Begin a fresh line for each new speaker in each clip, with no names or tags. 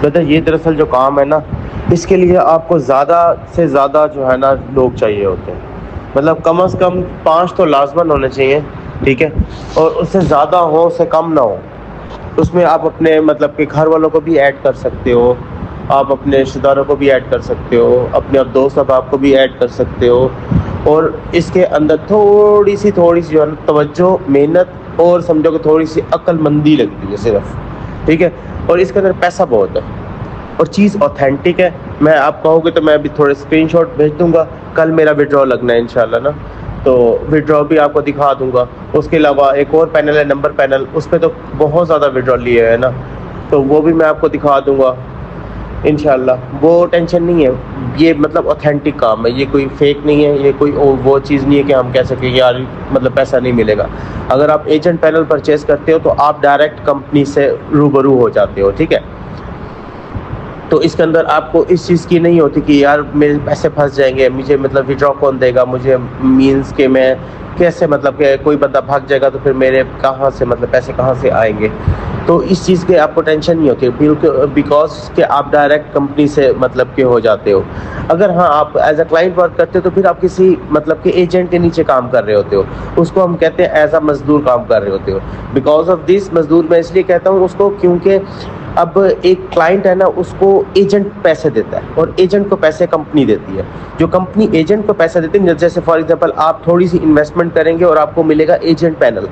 Brother ये दरअसल जो काम है ना, इसके लिए आपको ज़्यादा से ज़्यादा जो है ना लोग चाहिए होते हैं। मतलब कम से कम 5 तो लाजमन होने चाहिए, ठीक है, और उससे ज़्यादा हो उससे कम ना हो। उसमें आप अपने मतलब के घर वालों को भी ऐड कर सकते हो, आप अपने रिश्तेदारों को भी ऐड कर सकते हो, अपने दोस्त अहबाब को भी ऐड कर सकते हो। और इसके अंदर थोड़ी सी जो है ना तवज्जो, मेहनत और समझो कि थोड़ी सी अक्लमंदी लगती है सिर्फ, ठीक है। और इसके अंदर पैसा बहुत है और चीज़ ऑथेंटिक है। मैं आप कहोगे तो मैं अभी थोड़े स्क्रीनशॉट भेज दूंगा, कल मेरा विड्रॉ लगना है इंशाल्लाह ना, तो विड्रॉ भी आपको दिखा दूंगा। उसके अलावा एक और पैनल है नंबर पैनल, उस पर तो बहुत ज़्यादा विड्रॉ लिए है ना, तो वो भी मैं आपको दिखा दूंगा इंशाल्लाह। वो टेंशन नहीं है, ये मतलब ऑथेंटिक काम है, ये कोई फेक नहीं है, ये कोई वो चीज़ नहीं है कि हम कह सकें यार मतलब पैसा नहीं मिलेगा। अगर आप एजेंट पैनल परचेज करते हो तो आप डायरेक्ट कंपनी से रूबरू हो जाते हो, ठीक है। तो इसके अंदर आपको इस चीज़ की नहीं होती कि यार मेरे पैसे फंस जाएंगे, मुझे मतलब विड्रॉ कौन देगा, मुझे मींस के मैं कैसे मतलब कि कोई बंदा भाग जाएगा तो फिर मेरे कहाँ से मतलब पैसे कहाँ से आएंगे। तो इस चीज़ की आपको टेंशन नहीं होती बिकॉज कि आप डायरेक्ट कंपनी से मतलब के हो जाते हो। अगर हाँ आप एज अ क्लाइंट वर्क करते हो तो फिर आप किसी मतलब के एजेंट के नीचे काम कर रहे होते हो, उसको हम कहते हैं एज अ मजदूर काम कर रहे होते हो। बिकॉज ऑफ दिस मजदूर मैं इसलिए कहता हूँ उसको क्योंकि अब एक क्लाइंट है ना उसको एजेंट पैसे देता है और एजेंट को पैसे कंपनी देती है। जो कंपनी एजेंट को पैसा देती है, जैसे फॉर एग्जांपल आप थोड़ी सी इन्वेस्टमेंट करेंगे और आपको मिलेगा एजेंट पैनल।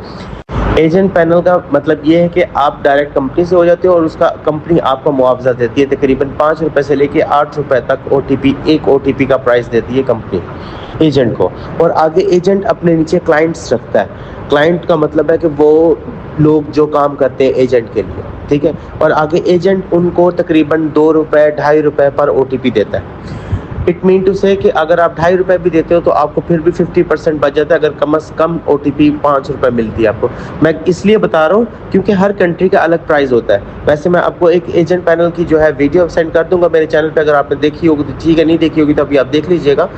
एजेंट पैनल का मतलब ये है कि आप डायरेक्ट कंपनी से हो जाते हो और उसका कंपनी आपको मुआवजा देती है, तकरीबन 5 रुपए से लेके 8 रुपए तक ओटीपी, एक ओटीपी का प्राइस देती है कंपनी एजेंट को। और आगे एजेंट अपने नीचे क्लाइंट्स रखता है। क्लाइंट का मतलब है कि वो लोग जो काम करते हैं एजेंट के लिए, ठीक है। और आगे एजेंट उनको तकरीबन 2 रुपए 2.5 रुपए पर ओटीपी देता है। इट मीन टू से कि अगर आप 2.5 रुपए भी देते हो तो आपको फिर भी 50% बच जाता है, अगर कम से कम ओटीपी 5 रुपए मिलती है आपको। मैं इसलिए बता रहा हूँ क्योंकि हर कंट्री का अलग प्राइस होता है। वैसे मैं आपको एक एजेंट पैनल की जो है वीडियो सेंड कर दूंगा मेरे चैनल पे, अगर आपने देखी होगी तो ठीक है, नहीं देखी होगी तो अभी आप देख लीजिएगा।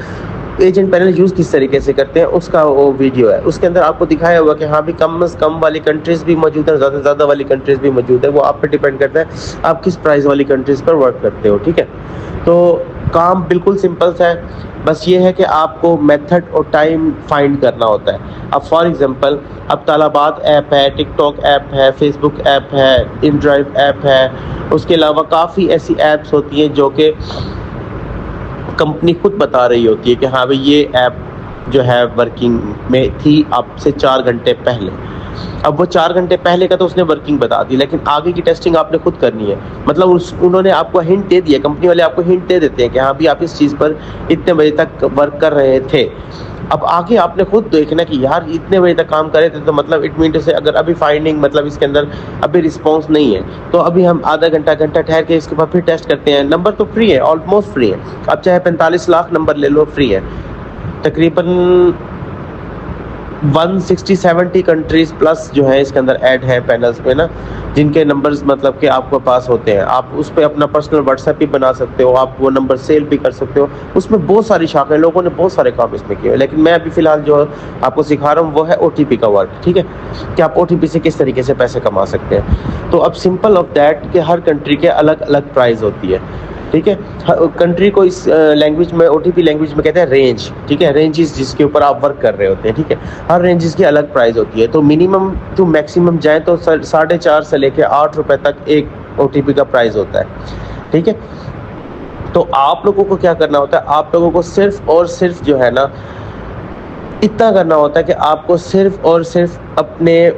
एजेंट पैनल यूज़ किस तरीके से करते हैं उसका वो वीडियो है, उसके अंदर आपको दिखाया होगा कि हाँ भी कम से कम वाली कंट्रीज़ भी मौजूद है, ज़्यादा से ज़्यादा वाली कंट्रीज़ भी मौजूद है। वो आप पे डिपेंड करता है आप किस प्राइस वाली कंट्रीज़ पर वर्क करते हो, ठीक है। तो काम बिल्कुल सिंपल सा है, बस ये है कि आपको मेथड और टाइम फाइंड करना होता है। अब फॉर एग्जांपल अब तालाबात ऐप है, टिकटॉक ऐप है, फेसबुक ऐप है, इनड्राइव ऐप है, उसके अलावा काफ़ी ऐसी ऐप्स होती हैं जो कि कंपनी खुद बता रही होती है कि हाँ भाई ये ऐप जो है वर्किंग में थी अब से 4 घंटे पहले। अब वो 4 घंटे पहले का तो उसने वर्किंग बता दी, लेकिन आगे की टेस्टिंग आपने खुद करनी है। मतलब उन्होंने आपको हिंट दे दिया, कंपनी वाले आपको हिंट दे देते हैं कि हाँ भी आप इस चीज़ पर इतने बजे तक वर्क कर रहे थे। अब आगे आपने खुद देखना कि यार इतने बजे तक काम कर रहे थे, तो मतलब इट मीन से अगर अभी फाइंडिंग मतलब इसके अंदर अभी रिस्पॉन्स नहीं है तो अभी हम आधा घंटा ठहर के इसके बाद फिर टेस्ट करते हैं। नंबर तो फ्री है, ऑलमोस्ट फ्री है। अब चाहे 45 लाख नंबर ले लो, फ्री है। तकरीबन 160-70 कंट्रीज प्लस जो है इसके अंदर ऐड है पैनल्स में ना, जिनके नंबर्स मतलब कि आपके पास होते हैं। आप उस पर अपना पर्सनल व्हाट्सएप भी बना सकते हो, आप वो नंबर सेल भी कर सकते हो। उसमें बहुत सारी शाखाएं, लोगों ने बहुत सारे काम इसमें किए हैं, लेकिन मैं अभी फिलहाल जो आपको सिखा रहा हूँ वो है ओटीपी का वर्क, ठीक है, कि आप ओटीपी से किस तरीके से पैसे कमा सकते हैं। तो अब सिंपल ऑफ दैट कि हर कंट्री के अलग अलग प्राइस होती है, ठीक है। कंट्री को इस लैंग्वेज में, ओटीपी लैंग्वेज में कहते हैं रेंज, ठीक है। रेंजेस जिसके ऊपर आप वर्क कर रहे होते हैं, ठीक है। हर रेंजेस की अलग प्राइस होती है। तो मिनिमम टू मैक्सिमम जाए तो 4.5 से लेके 8 रुपए तक एक ओटीपी का प्राइस होता है, ठीक है। तो आप लोगों को क्या करना होता है, आप लोगों को सिर्फ और सिर्फ जो है ना इतना करना होता है कि आपको सिर्फ और सिर्फ अपने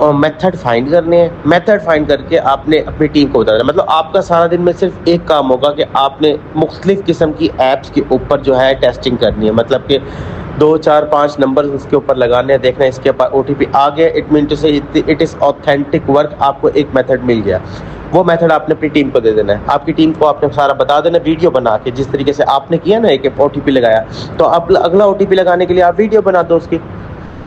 मेथड फाइंड करने हैं। मेथड फाइंड करके आपने अपनी टीम को बताना, मतलब आपका सारा दिन में सिर्फ एक काम होगा कि आपने मुख्तलिफ किस्म की ऐप्स के ऊपर जो है टेस्टिंग करनी है। मतलब कि 2 4 5 नंबर उसके ऊपर लगाने हैं, देखना है इसके ऊपर ओटीपी आ गया, इट मीन टू से इट इज़ ऑथेंटिक वर्क। आपको एक मेथड मिल गया, वो मेथड आपने अपनी टीम को दे देना है। आपकी टीम को आपने सारा बता देना वीडियो बना के, जिस तरीके से आपने किया ना एक ओटीपी लगाया, तो आप अगला ओटीपी लगाने के लिए आप वीडियो बना दो उसकी,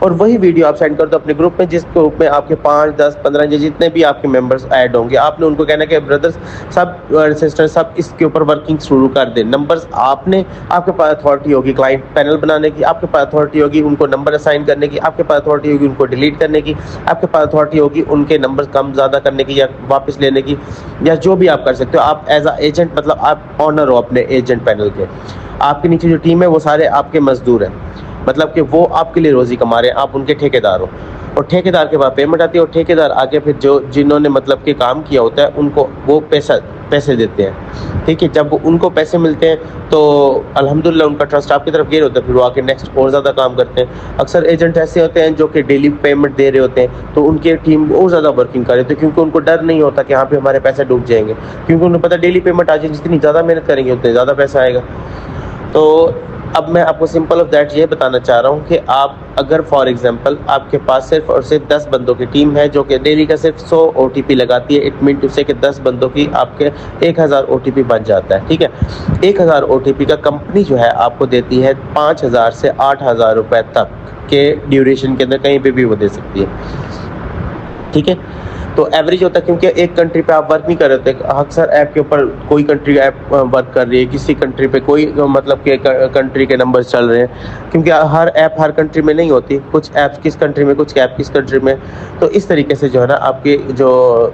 और वही वीडियो आप सेंड कर दो अपने ग्रुप में, जिस ग्रुप में आपके 5, 10, 15 जितने भी आपके मेंबर्स ऐड होंगे। आपने उनको कहना कि ब्रदर्स सब सिस्टर सब इसके ऊपर वर्किंग शुरू कर दें। नंबर्स आपने, आपके पास अथॉरिटी होगी क्लाइंट पैनल बनाने की, आपके पास अथॉरिटी होगी उनको नंबर असाइन करने की, आपके पास अथॉरिटी होगी उनको डिलीट करने की, आपके पास अथॉरिटी होगी उनके नंबर कम ज़्यादा करने की या वापस लेने की, या जो भी आप कर सकते हो। आप एज अ एजेंट, मतलब आप ऑनर हो अपने एजेंट पैनल के। आपके नीचे जो टीम है वो सारे आपके मजदूर हैं, मतलब कि वो आपके लिए रोज़ी कमा रहे हैं, आप उनके ठेकेदार हो। और ठेकेदार के बाद पेमेंट आती है, और ठेकेदार आगे फिर जो जिन्होंने मतलब कि काम किया होता है उनको वो पैसे देते हैं। ठीक है, जब उनको पैसे मिलते हैं तो अल्हम्दुलिल्लाह उनका ट्रस्ट आपकी तरफ गेन होता है, फिर वो आके नेक्स्ट और ज़्यादा काम करते हैं। अक्सर एजेंट ऐसे होते हैं जो कि डेली पेमेंट दे रहे होते हैं, तो उनकी टीम और ज़्यादा वर्किंग कर रही होती है, क्योंकि उनको डर नहीं होता कि यहाँ पे हमारे पैसे डूब जाएंगे, क्योंकि उन्हें पता डेली पेमेंट आ जाए, जितनी ज़्यादा मेहनत करेंगे उतने ज़्यादा पैसा आएगा। तो अब मैं आपको सिंपल ऑफ दैट ये बताना चाह रहा हूँ कि आप अगर फॉर एग्जांपल आपके पास सिर्फ और सिर्फ 10 बंदों की टीम है जो कि डेली का सिर्फ 100 OTP लगाती है, इट मीन टू से कि 10 बंदों की आपके 1000 OTP बन जाता है। ठीक है, 1000 OTP का कंपनी जो है आपको देती है 5000 से 8000 रुपए तक के ड्यूरेशन के अंदर, कहीं पे भी वो दे सकती है। ठीक है, तो एवरेज होता है, क्योंकि एक कंट्री पे आप वर्क नहीं कर रहे होते। अक्सर ऐप के ऊपर कोई कंट्री ऐप वर्क कर रही है, किसी कंट्री पे कोई मतलब के कंट्री के नंबर चल रहे हैं, क्योंकि हर ऐप हर कंट्री में नहीं होती, कुछ ऐप किस कंट्री में, कुछ ऐप किस कंट्री में। तो इस तरीके से जो है ना आपके जो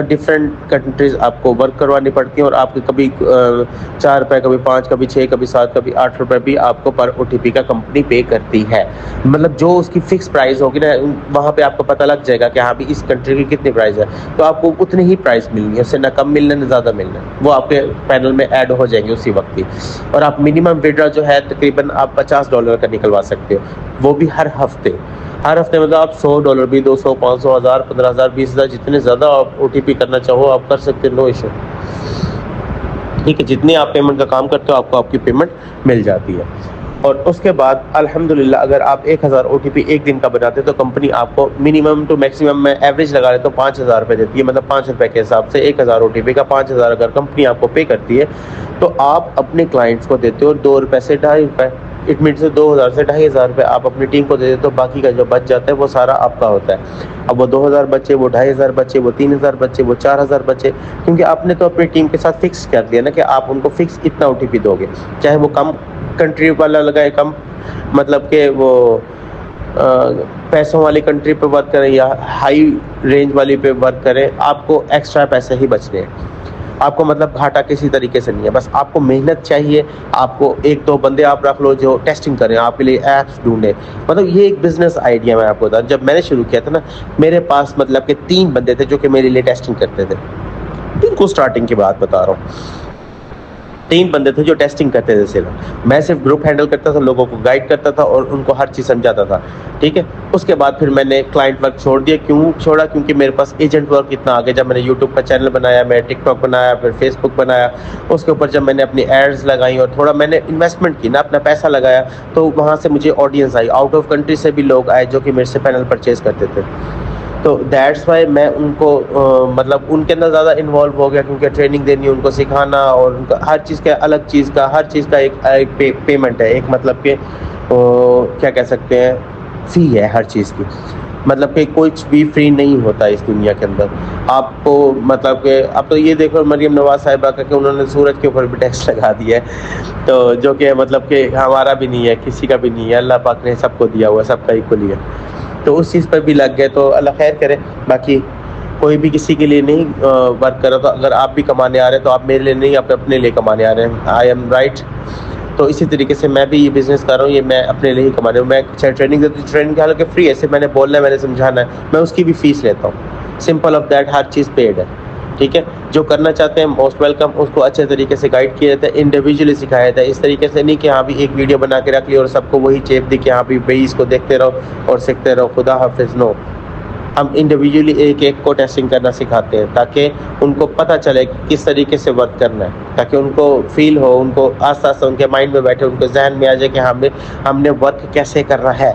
डिफरेंट कंट्रीज आपको वर्क करवानी पड़ती है, और आपके कभी 4 रुपये, कभी 5, कभी 6, कभी 7, कभी 8 रुपये भी आपको पर OTP का कंपनी पे करती है। मतलब जो उसकी फिक्स प्राइस होगी ना, वहाँ पे आपको पता लग जाएगा कि हाँ भी इस कंट्री की कितनी प्राइस है, तो आपको उतनी ही प्राइस मिलनी है, उससे ना कम मिलना ना ज़्यादा मिलना, वो आपके पैनल में ऐड हो जाएंगे उसी वक्त ही। और आप मिनिमम विड्रॉ जो है तकरीबन आप $50 का निकलवा सकते हो, वो भी हर हफ्ते मतलब आप $100 भी, 200, 500, 1000, 15,000, 20,000, जितने ज़्यादा आप OTP करना चाहो आप कर सकते हो, नो इशू। ठीक है, जितनी आप पेमेंट का काम करते हो आपको आपकी पेमेंट मिल जाती है। और उसके बाद अल्हम्दुलिल्लाह अगर आप 1000 OTP एक दिन का बनाते हो तो कंपनी आपको मिनिमम टू मैक्सिमम में एवरेज लगा लेते हो 5000 रुपये देती है। मतलब 5 रुपये के हिसाब से 1000 OTP का 5000 अगर कंपनी आपको पे करती है तो आप अपने क्लाइंट्स को देते हो 2 रुपये से 2.5 रुपये। इट मीन से 2000 से 2500 रुपये आप अपनी टीम को दे देते हो, बाकी का जो बच जाता है वो सारा आपका होता है। अब वो 2000 बच्चे, वो 2500 बच्चे, वो 3000 बच्चे, वो 4000 बच्चे, क्योंकि आपने तो अपनी टीम के साथ फिक्स कर दिया ना कि आप उनको फिक्स इतना OTP दोगे, चाहे वो कम कंट्री वाला लगाए, कम मतलब कि वो पैसों वाली कंट्री पे वर्क करें या हाई रेंज वाली पे वर्क करें, आपको एक्स्ट्रा पैसे ही बचने हैं। आपको मतलब घाटा किसी तरीके से नहीं है, बस आपको मेहनत चाहिए। आपको 1-2 बंदे आप रख लो जो टेस्टिंग करें, आपके लिए ऐप्स ढूंढें। मतलब ये एक बिजनेस आइडिया मैं आपको बता, जब मैंने शुरू किया था ना, मेरे पास मतलब कि 3 बंदे थे जो कि मेरे लिए टेस्टिंग करते थे। इनको स्टार्टिंग की बात बता रहा हूँ, 3 बंदे थे जो टेस्टिंग करते थे सिर्फ। मैं सिर्फ ग्रुप हैंडल करता था, लोगों को गाइड करता था और उनको हर चीज़ समझाता था। ठीक है, उसके बाद फिर मैंने क्लाइंट वर्क छोड़ दिया। क्यों छोड़ा? क्योंकि मेरे पास एजेंट वर्क इतना आ गया। जब मैंने यूट्यूब का चैनल बनाया, मैं टिकटॉक बनाया, फिर फेसबुक बनाया, उसके ऊपर जब मैंने अपनी एड्स लगाई और थोड़ा मैंने इन्वेस्टमेंट की ना, अपना पैसा लगाया, तो वहाँ से मुझे audience I. Out of country से भी लोग आए जो कि मेरे से पैनल परचेज करते थे। तो दैट्स वाई मैं उनको मतलब उनके अंदर ज़्यादा इन्वॉल्व हो गया, क्योंकि ट्रेनिंग देनी, उनको सिखाना, और उनका हर चीज़ का अलग चीज़ का हर चीज़ का एक पेमेंट है, एक मतलब कि क्या कह सकते हैं, फ़ी है हर चीज़ की। मतलब कि कुछ भी फ्री नहीं होता इस दुनिया के अंदर। आपको मतलब कि अब तो ये देखो मरियम नवाज साहिबा का कि उन्होंने सूरज के ऊपर भी टैक्स लगा दिया है, तो जो कि मतलब कि हमारा भी नहीं है, किसी का भी नहीं है, अल्लाह पाक ने सबको दिया हुआ, सबका इक्वली है। तो उस चीज़ पर भी लग गए, तो अल्लाह खैर करे। बाकी कोई भी किसी के लिए नहीं वर्क कर रहा, तो अगर आप भी कमाने आ रहे हैं तो आप मेरे लिए नहीं, आप अपने लिए कमाने आ रहे हैं। I am right. तो इसी तरीके से मैं भी ये बिज़नेस कर रहा हूँ, ये मैं अपने लिए ही कमा रहा हूँ। मैं ट्रेनिंग देती हूँ, ट्रेनिंग हालांकि फ्री है, सिर्फ मैंने बोलना है, मैंने समझाना है, मैं उसकी भी फीस लेता हूँ। Simple of that, her cheese paid है। ठीक है, जो करना चाहते हैं मोस्ट वेलकम, उसको अच्छे तरीके से गाइड किया जाता है, इंडिविजुअली सिखाया जाता है। इस तरीके से नहीं कि हाँ भी एक वीडियो बना के रख ली और सबको वही चेप दी कि हाँ भी भाई इसको देखते रहो और सीखते रहो, खुदा हाफिज़। नो, हम इंडिविजुअली एक एक को टेस्टिंग करना सिखाते हैं ताकि उनको पता चले कि किस तरीके से वर्क करना है, ताकि उनको फील हो, उनको आस्ते आस्ते उनके माइंड में बैठे, उनको जहन में आ जाए कि हमने वर्क कैसे करना है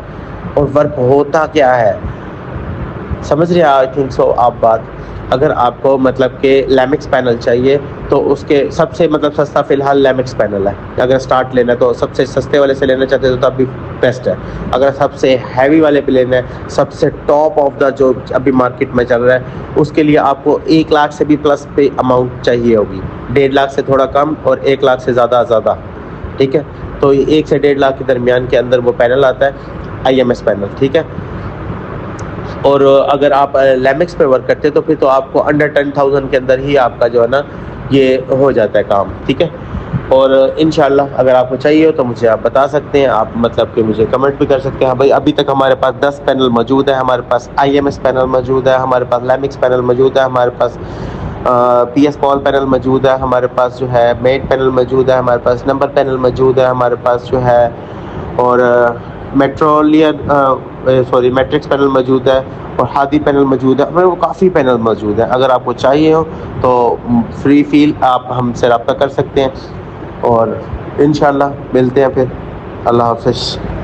और वर्क होता क्या है। समझ रहे हैं? आई थिंक सो आप बात। अगर आपको मतलब कि लैमिक्स पैनल चाहिए तो उसके सबसे मतलब सस्ता फ़िलहाल लैमिक्स पैनल है। अगर स्टार्ट लेना है तो सबसे सस्ते वाले से लेना चाहते हो तो आप भी बेस्ट है। अगर सबसे हैवी वाले प्लेन है, सबसे टॉप ऑफ द जो अभी मार्केट में चल रहा है, उसके लिए आपको 1 लाख से भी प्लस पे अमाउंट चाहिए होगी, 1.5 लाख से थोड़ा कम और 1 लाख से ज़्यादा, ठीक है। तो ये 1 से 1.5 लाख के दरमियान के अंदर वो पैनल आता है, IMS पैनल, ठीक है। और अगर आप लैमिक्स पे वर्क करते हैं तो फिर तो आपको अंडर 10,000 के अंदर ही आपका जो है ना ये हो जाता है काम, ठीक है। और इंशाल्लाह अगर आपको चाहिए हो तो मुझे आप बता सकते हैं, आप मतलब कि मुझे कमेंट भी कर सकते हैं। भाई अभी तक हमारे पास 10 पैनल मौजूद है, हमारे पास IMS पैनल मौजूद है, हमारे पास लैमिक्स पैनल मौजूद है, हमारे पास PS पॉल पैनल मौजूद है, हमारे पास जो है मेट पैनल मौजूद है, हमारे पास नंबर पैनल मौजूद है, हमारे पास जो है और मैट्रिक्स पैनल मौजूद है और हादी पैनल मौजूद है। हमारे वो काफ़ी पैनल मौजूद है। अगर आपको चाहिए हो तो फ्री फील आप हमसे रब्ता कर सकते हैं और इंशाल्लाह मिलते हैं फिर। अल्लाह हाफ़िज़।